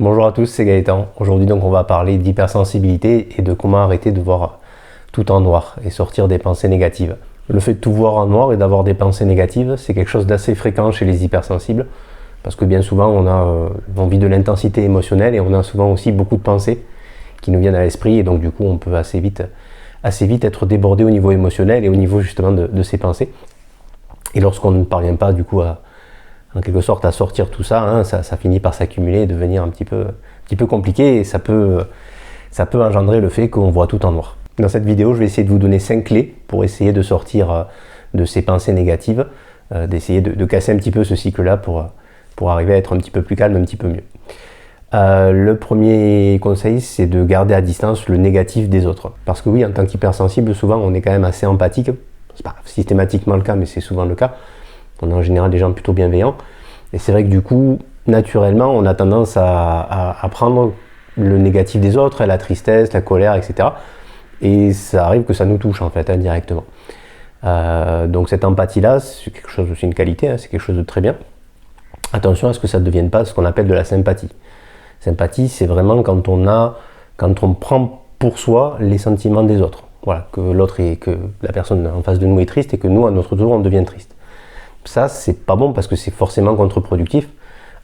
Bonjour à tous, c'est Gaëtan. Aujourd'hui donc on va parler d'hypersensibilité et de comment arrêter de voir tout en noir et sortir des pensées négatives. Le fait de tout voir en noir et d'avoir des pensées négatives, c'est quelque chose d'assez fréquent chez les hypersensibles parce que bien souvent on a envie de l'intensité émotionnelle et on a souvent aussi beaucoup de pensées qui nous viennent à l'esprit et donc du coup on peut assez vite être débordé au niveau émotionnel et au niveau justement de ces pensées. Et lorsqu'on ne parvient pas du coup en quelque sorte à sortir tout ça, ça finit par s'accumuler et devenir un petit peu compliqué et ça peut engendrer le fait qu'on voit tout en noir. Dans cette vidéo, je vais essayer de vous donner 5 clés pour essayer de sortir de ces pensées négatives, d'essayer de casser un petit peu ce cycle-là pour arriver à être un petit peu plus calme, un petit peu mieux. Le premier conseil, c'est de garder à distance le négatif des autres. Parce que oui, en tant qu'hypersensible, souvent on est quand même assez empathique. C'est pas systématiquement le cas, mais c'est souvent le cas. On est en général des gens plutôt bienveillants. Et c'est vrai que du coup, naturellement, on a tendance à prendre le négatif des autres, la tristesse, la colère, etc. Et ça arrive que ça nous touche en fait, indirectement. Donc cette empathie-là, c'est quelque chose, c'est une qualité, c'est quelque chose de très bien. Attention à ce que ça ne devienne pas ce qu'on appelle de la sympathie. Sympathie, c'est vraiment quand on prend pour soi les sentiments des autres. Voilà, que la personne en face de nous est triste et que nous, à notre tour, on devient triste. Ça, c'est pas bon parce que c'est forcément contre-productif.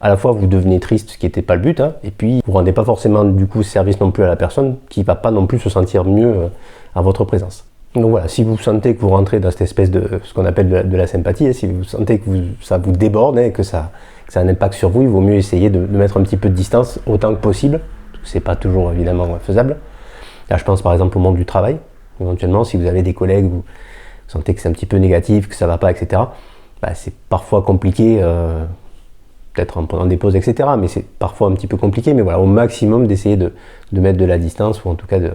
À la fois, vous devenez triste, ce qui n'était pas le but, et puis vous ne rendez pas forcément du coup service non plus à la personne qui ne va pas non plus se sentir mieux à votre présence. Donc voilà, si vous sentez que vous rentrez dans cette espèce de ce qu'on appelle de la sympathie, si vous sentez que ça vous déborde et que ça a un impact sur vous, il vaut mieux essayer de mettre un petit peu de distance autant que possible. C'est pas toujours évidemment faisable. Là, je pense par exemple au monde du travail. Éventuellement, si vous avez des collègues, vous sentez que c'est un petit peu négatif, que ça ne va pas, etc. C'est parfois compliqué, peut-être en prenant des pauses, etc. Mais c'est parfois un petit peu compliqué. Mais voilà, au maximum d'essayer de mettre de la distance ou en tout cas de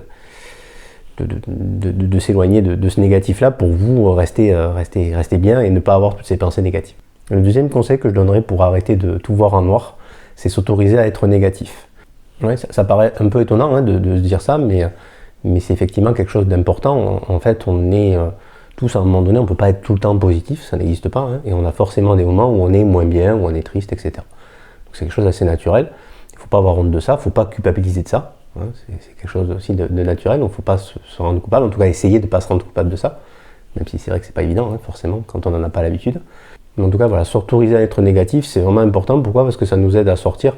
s'éloigner de ce négatif-là pour vous rester bien et ne pas avoir toutes ces pensées négatives. Le deuxième conseil que je donnerais pour arrêter de tout voir en noir, c'est s'autoriser à être négatif. Ouais, ça paraît un peu étonnant de se dire ça, mais c'est effectivement quelque chose d'important. En fait, on est tous à un moment donné, on ne peut pas être tout le temps positif, ça n'existe pas, et on a forcément des moments où on est moins bien, où on est triste, etc. Donc c'est quelque chose d'assez naturel. Il ne faut pas avoir honte de ça, il ne faut pas culpabiliser de ça. C'est quelque chose aussi de naturel, donc il ne faut pas se rendre coupable, en tout cas essayer de ne pas se rendre coupable de ça, même si c'est vrai que c'est pas évident, forcément, quand on n'en a pas l'habitude. Mais en tout cas, voilà, s'autoriser à être négatif, c'est vraiment important. Pourquoi ? Parce que ça nous aide à sortir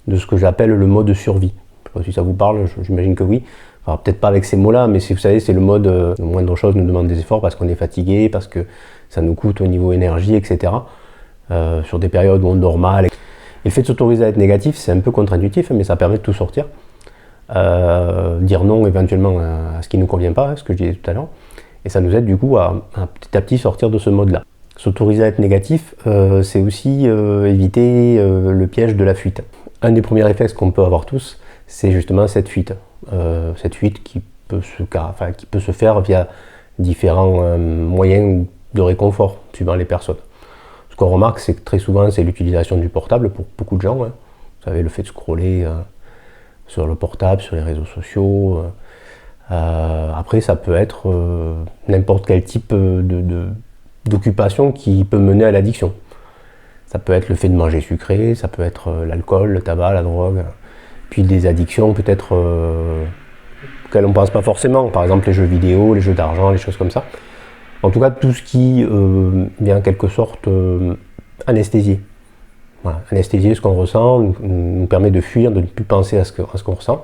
de ce que j'appelle le mode survie. Je ne sais pas si ça vous parle, j'imagine que oui. Alors peut-être pas avec ces mots-là, mais vous savez, c'est le mode le moindre chose nous demande des efforts parce qu'on est fatigué, parce que ça nous coûte au niveau énergie, etc. Sur des périodes où on dort mal. Et le fait de s'autoriser à être négatif, c'est un peu contre-intuitif, mais ça permet de tout sortir. Dire non éventuellement à ce qui ne nous convient pas, ce que je disais tout à l'heure. Et ça nous aide du coup à petit à petit sortir de ce mode-là. S'autoriser à être négatif, c'est aussi éviter le piège de la fuite. Un des premiers réflexes qu'on peut avoir tous, c'est justement cette fuite. Cette fuite qui peut se faire via différents moyens de réconfort, suivant les personnes. Ce qu'on remarque, c'est que très souvent, c'est l'utilisation du portable pour beaucoup de gens. Vous savez, le fait de scroller sur le portable, sur les réseaux sociaux. Après, ça peut être n'importe quel type d'occupation qui peut mener à l'addiction. Ça peut être le fait de manger sucré, ça peut être l'alcool, le tabac, la drogue. Puis des addictions peut-être auxquelles on ne pense pas forcément, par exemple les jeux vidéo, les jeux d'argent, les choses comme ça. En tout cas, tout ce qui vient en quelque sorte anesthésier. Voilà, anesthésier ce qu'on ressent, nous permet de fuir, de ne plus penser à ce qu'on ressent.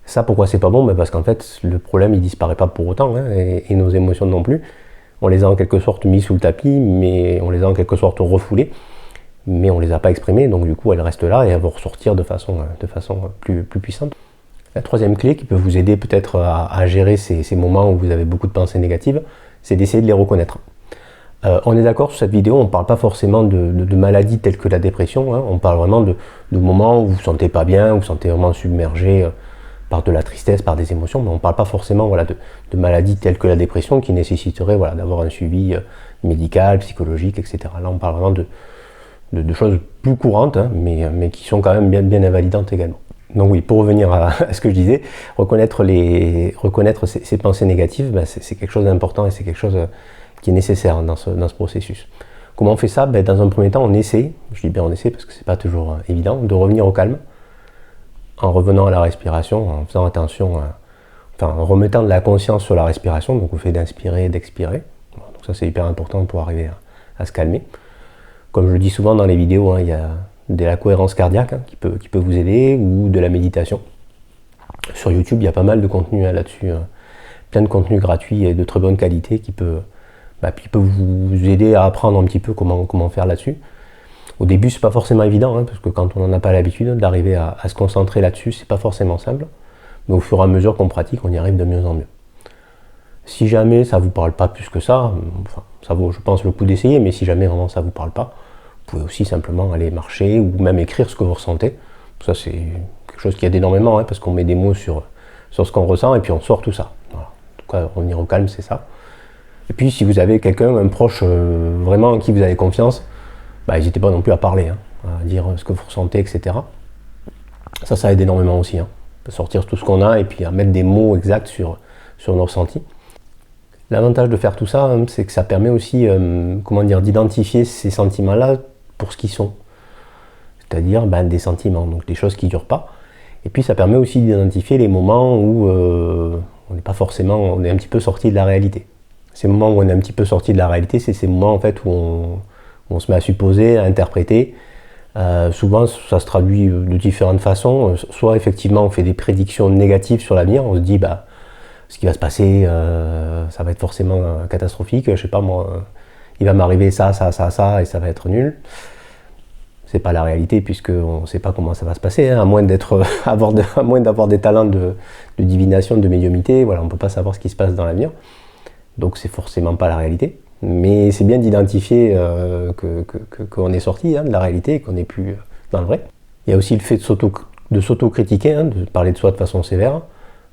Ça, pourquoi c'est pas bon ? Parce qu'en fait, le problème, il disparaît pas pour autant, et nos émotions non plus. On les a en quelque sorte mis sous le tapis, mais on les a en quelque sorte refoulées. Mais on ne les a pas exprimées, donc du coup elles restent là et elles vont ressortir de façon plus puissante. La troisième clé qui peut vous aider peut-être à gérer ces moments où vous avez beaucoup de pensées négatives, c'est d'essayer de les reconnaître. On est d'accord sur cette vidéo, on ne parle pas forcément de maladies telles que la dépression, on parle vraiment de moments où vous ne vous sentez pas bien, où vous vous sentez vraiment submergé par de la tristesse, par des émotions, mais on ne parle pas forcément de maladies telles que la dépression qui nécessiteraient d'avoir un suivi médical, psychologique, etc. Là on parle vraiment de choses plus courantes, mais qui sont quand même bien invalidantes également. Donc oui, pour revenir à ce que je disais, reconnaître ces pensées négatives, c'est quelque chose d'important et c'est quelque chose qui est nécessaire dans ce processus. Comment on fait ça ? Dans un premier temps, on essaie, je dis bien on essaie parce que c'est pas toujours évident, de revenir au calme. en revenant à la respiration, en faisant attention, en remettant de la conscience sur la respiration, donc au fait d'inspirer et d'expirer. Bon, donc ça c'est hyper important pour arriver à se calmer. Comme je le dis souvent dans les vidéos, il y a de la cohérence cardiaque qui peut vous aider, ou de la méditation. Sur YouTube, il y a pas mal de contenu là-dessus, plein de contenu gratuit et de très bonne qualité qui peut vous aider à apprendre un petit peu comment faire là-dessus. Au début, c'est pas forcément évident, parce que quand on n'en a pas l'habitude d'arriver à se concentrer là-dessus, c'est pas forcément simple. Mais au fur et à mesure qu'on pratique, on y arrive de mieux en mieux. Si jamais ça vous parle pas plus que ça, ça vaut, je pense, le coup d'essayer, mais si jamais vraiment ça vous parle pas, vous pouvez aussi simplement aller marcher ou même écrire ce que vous ressentez. Ça, c'est quelque chose qui aide énormément, parce qu'on met des mots sur ce qu'on ressent et puis on sort tout ça. Voilà. En tout cas, revenir au calme, c'est ça. Et puis, si vous avez quelqu'un, un proche vraiment en qui vous avez confiance, n'hésitez pas non plus à parler, à dire ce que vous ressentez, etc. Ça aide énormément aussi, de sortir tout ce qu'on a et puis à mettre des mots exacts sur nos ressentis. L'avantage de faire tout ça, c'est que ça permet aussi d'identifier ces sentiments-là pour ce qu'ils sont. C'est-à-dire des sentiments, donc des choses qui ne durent pas. Et puis ça permet aussi d'identifier les moments où on n'est pas forcément, on est un petit peu sorti de la réalité. Ces moments où on est un petit peu sorti de la réalité, c'est ces moments en fait où on se met à supposer, à interpréter. Souvent, ça se traduit de différentes façons. Soit effectivement, on fait des prédictions négatives sur l'avenir. On se dit, ce qui va se passer, ça va être forcément catastrophique. Je sais pas moi, il va m'arriver ça, et ça va être nul. C'est pas la réalité puisqu'on ne sait pas comment ça va se passer, à moins d'avoir des talents de divination, de médiumnité. Voilà, on ne peut pas savoir ce qui se passe dans l'avenir. Donc c'est forcément pas la réalité. Mais c'est bien d'identifier qu'on est sorti de la réalité et qu'on n'est plus dans le vrai. Il y a aussi le fait de s'auto-critiquer, de parler de soi de façon sévère.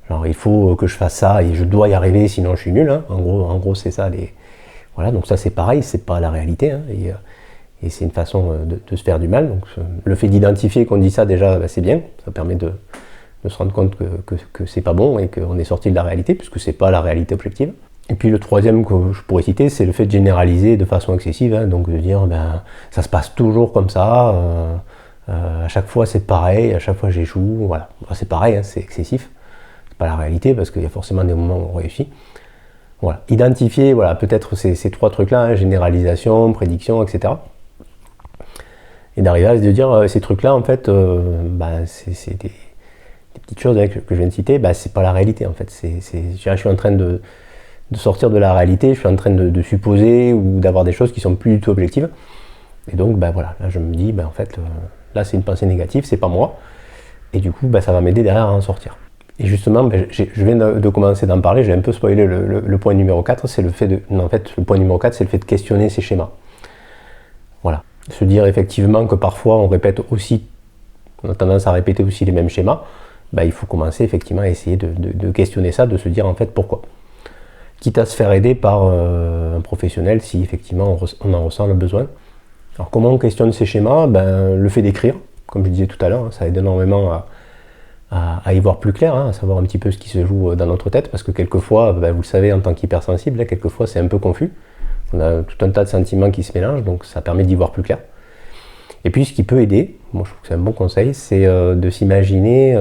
Genre, il faut que je fasse ça et je dois y arriver, sinon je suis nul. En gros, c'est ça. Voilà, donc ça c'est pareil, c'est pas la réalité. Et c'est une façon de se faire du mal. Donc le fait d'identifier qu'on dit ça, déjà, c'est bien. Ça permet de se rendre compte que c'est pas bon et qu'on est sorti de la réalité, puisque c'est pas la réalité objective. Et puis le troisième que je pourrais citer, c'est le fait de généraliser de façon excessive, donc de dire ça se passe toujours comme ça, à chaque fois c'est pareil, à chaque fois j'échoue, voilà. C'est pareil, c'est excessif, c'est pas la réalité parce qu'il y a forcément des moments où on réussit. Voilà. Identifier peut-être ces trois trucs-là, généralisation, prédiction, etc. Et d'arriver à se dire ces trucs-là, en fait, c'est des petites choses que je viens de citer, c'est pas la réalité en fait. Je suis en train de sortir de la réalité, je suis en train de supposer ou d'avoir des choses qui sont plus du tout objectives. Et donc, là je me dis, en fait, là c'est une pensée négative, c'est pas moi. Et du coup, ça va m'aider derrière à en sortir. Et justement, je viens de commencer d'en parler, j'ai un peu spoilé le point numéro 4, c'est le fait le point numéro 4, c'est le fait de questionner ces schémas. Voilà. Se dire effectivement que parfois on a tendance à répéter aussi les mêmes schémas, il faut commencer effectivement à essayer de questionner ça, de se dire en fait pourquoi. Quitte à se faire aider par un professionnel si effectivement on en ressent le besoin. Alors comment on questionne ces schémas ? Le fait d'écrire, comme je disais tout à l'heure, ça aide énormément à y voir plus clair, à savoir un petit peu ce qui se joue dans notre tête, parce que quelquefois, vous le savez en tant qu'hypersensible, quelquefois c'est un peu confus. On a tout un tas de sentiments qui se mélangent, donc ça permet d'y voir plus clair. Et puis ce qui peut aider, moi je trouve que c'est un bon conseil, c'est de s'imaginer,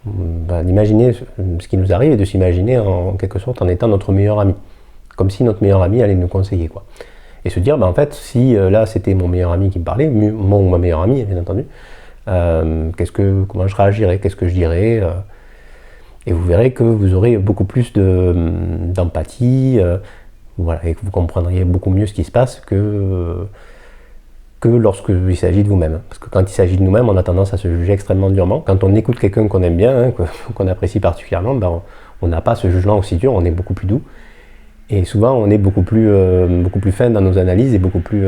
d'imaginer ce qui nous arrive et de s'imaginer en quelque sorte en étant notre meilleur ami. Comme si notre meilleur ami allait nous conseiller, quoi. Et se dire, en fait, si là c'était mon meilleur ami qui me parlait, ma meilleure amie, bien entendu, comment je réagirais, qu'est-ce que je dirais, et vous verrez que vous aurez beaucoup plus d'empathie, et que vous comprendriez beaucoup mieux ce qui se passe que lorsqu'il s'agit de vous-même. Parce que quand il s'agit de nous-mêmes, on a tendance à se juger extrêmement durement. Quand on écoute quelqu'un qu'on aime bien, qu'on apprécie particulièrement, on n'a pas ce jugement aussi dur, on est beaucoup plus doux. Et souvent, on est beaucoup plus fin dans nos analyses et beaucoup plus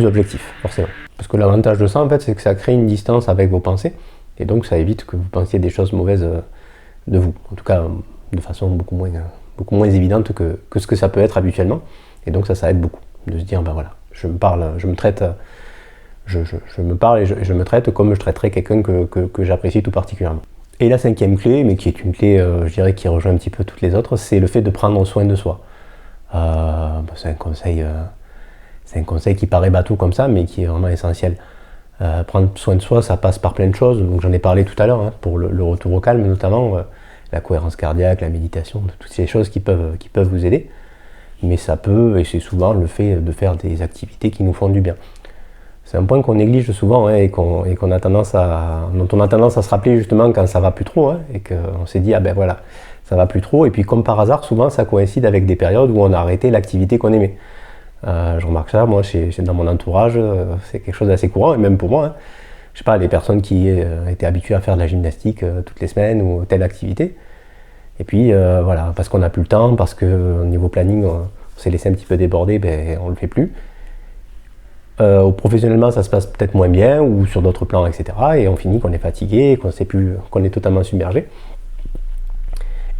objectif, forcément. Parce que l'avantage de ça, en fait, c'est que ça crée une distance avec vos pensées. Et donc, ça évite que vous pensiez des choses mauvaises de vous. En tout cas, de façon beaucoup moins évidente que ce que ça peut être habituellement. Et donc, ça aide beaucoup de se dire, je me parle, je me traite, je me parle et je me traite comme je traiterais quelqu'un que j'apprécie tout particulièrement. Et la cinquième clé, mais qui est une clé, je dirais, qui rejoint un petit peu toutes les autres, c'est le fait de prendre soin de soi. C'est un conseil qui paraît bateau comme ça, mais qui est vraiment essentiel. Prendre soin de soi, ça passe par plein de choses, donc j'en ai parlé tout à l'heure, hein, pour le retour au calme notamment, la cohérence cardiaque, la méditation, toutes ces choses qui peuvent vous aider. Mais ça peut, et c'est souvent le fait de faire des activités qui nous font du bien. C'est un point qu'on néglige souvent, hein, et dont on a tendance à se rappeler justement quand ça va plus trop, hein, et qu'on s'est dit, ah ben voilà, ça va plus trop, et puis comme par hasard, souvent ça coïncide avec des périodes où on a arrêté l'activité qu'on aimait. Je remarque ça, moi, dans mon entourage, c'est quelque chose d'assez courant, et même pour moi. Hein. Je sais pas, les personnes qui étaient habituées à faire de la gymnastique toutes les semaines ou telle activité. Et puis, voilà, parce qu'on n'a plus le temps, parce qu'au niveau planning, on s'est laissé un petit peu déborder, ben, on ne le fait plus. Professionnellement, ça se passe peut-être moins bien, ou sur d'autres plans, etc. Et on finit qu'on est fatigué, qu'on est totalement submergé.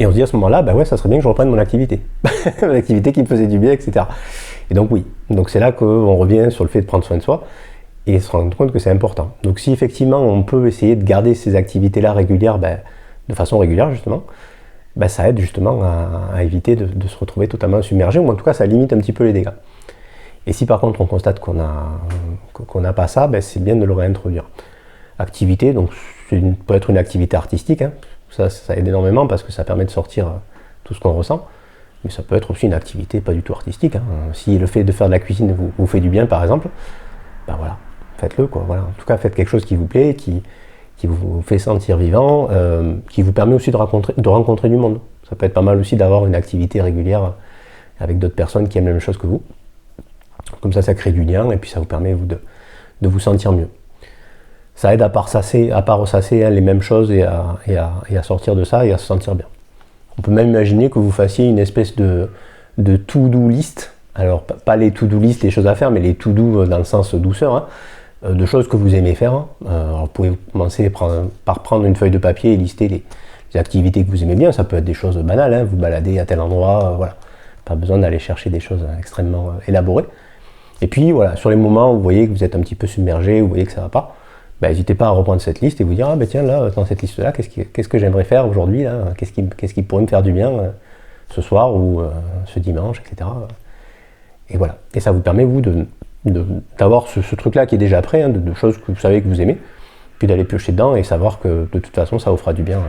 Et on se dit à ce moment-là, bah ouais, ça serait bien que je reprenne mon activité. Mon activité qui me faisait du bien, etc. Et donc oui, donc c'est là qu'on revient sur le fait de prendre soin de soi et se rendre compte que c'est important. Donc si effectivement on peut essayer de garder ces activités-là régulières, de façon régulière justement, ça aide justement à éviter de se retrouver totalement submergé, ou en tout cas ça limite un petit peu les dégâts. Et si par contre on constate qu'on n'a pas ça, c'est bien de le réintroduire. Activité, donc peut être une activité artistique, hein. Ça aide énormément parce que ça permet de sortir tout ce qu'on ressent. Mais ça peut être aussi une activité pas du tout artistique. Hein. Si le fait de faire de la cuisine vous fait du bien, par exemple, voilà, faites-le, quoi. Voilà. En tout cas, faites quelque chose qui vous plaît, qui vous fait sentir vivant, qui vous permet aussi de rencontrer du monde. Ça peut être pas mal aussi d'avoir une activité régulière avec d'autres personnes qui aiment la même chose que vous. Comme ça crée du lien et puis ça vous permet de vous sentir mieux. Ça aide à pas ressasser hein, les mêmes choses et à sortir de ça et à se sentir bien. On peut même imaginer que vous fassiez une espèce de to-do list. Alors, pas les to-do list, les choses à faire, mais les to-do dans le sens douceur, hein, de choses que vous aimez faire. Hein. Alors, vous pouvez commencer par prendre une feuille de papier et lister les activités que vous aimez bien. Ça peut être des choses banales, hein, vous baladez à tel endroit, voilà. Pas besoin d'aller chercher des choses extrêmement élaborées. Et puis, voilà, sur les moments où vous voyez que vous êtes un petit peu submergé, où vous voyez que ça ne va pas, n'hésitez pas à reprendre cette liste et vous dire, tiens, là, dans cette liste-là, qu'est-ce que j'aimerais faire aujourd'hui, là, qu'est-ce qui pourrait me faire du bien ce soir ou ce dimanche, etc. Et voilà. Et ça vous permet, vous, d'avoir ce truc-là qui est déjà prêt, hein, de choses que vous savez que vous aimez, puis d'aller piocher dedans et savoir que, de toute façon, ça vous fera du bien.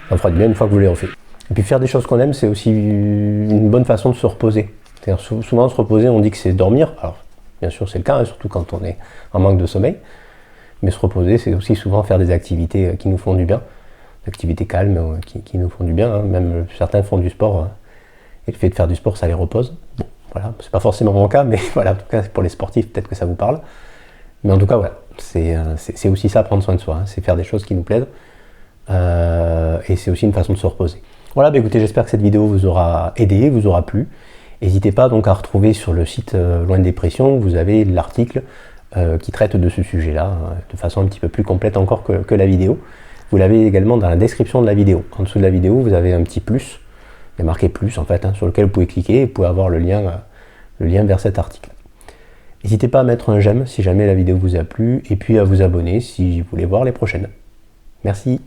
Ça vous fera du bien une fois que vous l'avez refait. Et puis faire des choses qu'on aime, c'est aussi une bonne façon de se reposer. C'est-à-dire, souvent, se reposer, on dit que c'est dormir. Alors, bien sûr, c'est le cas, hein, surtout quand on est en manque de sommeil. Mais se reposer, c'est aussi souvent faire des activités qui nous font du bien, des activités calmes qui nous font du bien. Hein. Même certains font du sport, et le fait de faire du sport, ça les repose. Bon, voilà, c'est pas forcément mon cas, mais voilà, en tout cas, pour les sportifs, peut-être que ça vous parle. Mais en tout cas, voilà, c'est aussi ça, prendre soin de soi, hein, c'est faire des choses qui nous plaisent, et c'est aussi une façon de se reposer. Voilà, écoutez, j'espère que cette vidéo vous aura aidé, vous aura plu. N'hésitez pas donc à retrouver sur le site Loin de Dépression, vous avez l'article qui traite de ce sujet-là, de façon un petit peu plus complète encore que la vidéo. Vous l'avez également dans la description de la vidéo. En dessous de la vidéo, vous avez un petit plus, il y a marqué plus en fait, hein, sur lequel vous pouvez cliquer et vous pouvez avoir le lien vers cet article. N'hésitez pas à mettre un j'aime si jamais la vidéo vous a plu, et puis à vous abonner si vous voulez voir les prochaines. Merci.